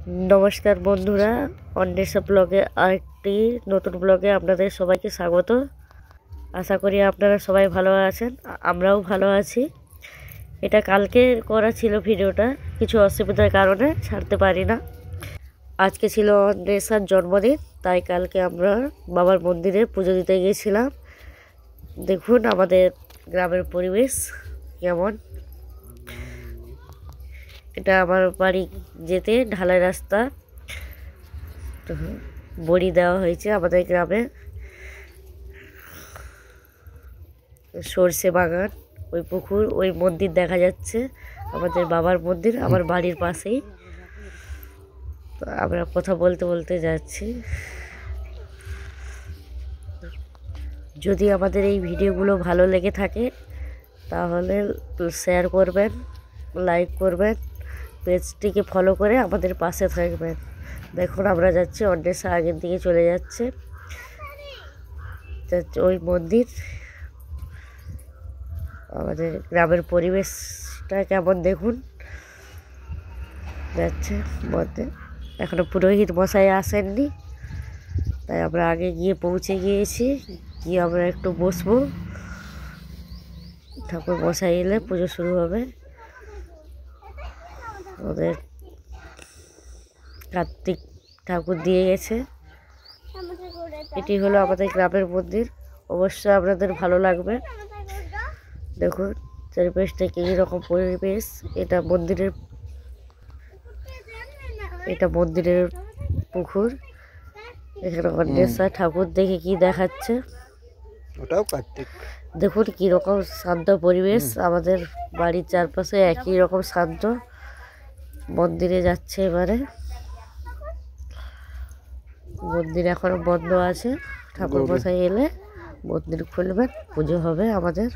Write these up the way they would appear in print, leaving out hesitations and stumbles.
নমস্কার বন্ধুরা, অন্বেষা ব্লগে আরেকটি নতুন ব্লগে আপনাদের সবাইকে স্বাগত। আশা করি আপনারা সবাই ভালো আছেন, আমরাও ভালো আছি। এটা কালকে করা ছিল ভিডিওটা, কিছু অসুবিধার কারণে ছাড়তে পারি না। আজকে ছিল অন্বেষার জন্মদিন, তাই কালকে আমরা বাবার মন্দিরে পুজো দিতে গিয়েছিলাম। দেখুন আমাদের গ্রামের পরিবেশ কেমন। এটা আমার বাড়ি যেতে ঢালাই রাস্তা, বড়ি দেওয়া হয়েছে আমাদের গ্রামে। সর্ষে বাগান, ওই পুকুর, ওই মন্দির দেখা যাচ্ছে, আমাদের বাবার মন্দির আমার বাড়ির পাশেই। তো আমরা কথা বলতে বলতে যাচ্ছি। যদি আমাদের এই ভিডিওগুলো ভালো লেগে থাকে তাহলে শেয়ার করবেন, লাইক করবেন, পেজটিকে ফলো করে আমাদের পাশে থাকবেন। দেখুন আমরা যাচ্ছি, অন্বেষা আগের দিকে চলে যাচ্ছে ওই মন্দির। আমাদের গ্রামের পরিবেশটা কেমন দেখুন, যাচ্ছে মধ্যে। এখনো পুরোহিত মশাই আসেননি, তাই আমরা আগে গিয়ে পৌঁছে গিয়েছি। গিয়ে আমরা একটু বসবো, ঠাকুর মশাই এলে পুজো শুরু হবে। ওদের কার্তিক ঠাকুর দিয়ে গেছে। এটি হলো আমাদের গ্রামের মন্দির, অবশ্যই আপনাদের ভালো লাগবে। দেখুন চারিপাশটা কীরকম পরিবেশ। এটা মন্দিরের পুকুর। এখানে অন্বেষা ঠাকুর দেখে কি দেখাচ্ছে, ওটাও কার্তিক। দেখুন কীরকম শান্ত পরিবেশ। আমাদের বাড়ির চারপাশে একই রকম শান্ত। মন্দিরে যাচ্ছে এবারে। মন্দির এখনো বন্ধ আছে, ঠাকুর মশাই এলে মন্দির খুলবেন, পুজো হবে আমাদের।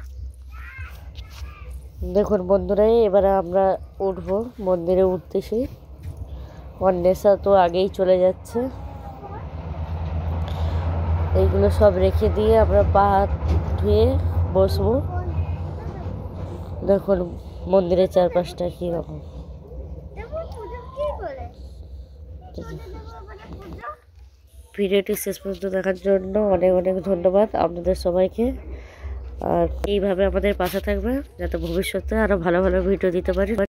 দেখুন বন্ধুরা, এবারে আমরা উঠবো, মন্দিরে উঠতেছি। অন্বেষা তো আগেই চলে যাচ্ছে। এইগুলো সব রেখে দিয়ে আমরা পা হাত ধুয়ে বসবো। দেখুন মন্দিরের চারপাশটা কীরকম। ভিডিওটি শেষ পর্যন্ত দেখার জন্য অনেক অনেক ধন্যবাদ আপনাদের সবাইকে। আর এইভাবে আমাদের পাশে থাকবে, যাতে ভবিষ্যতে আরও ভালো ভালো ভিডিও দিতে পারি।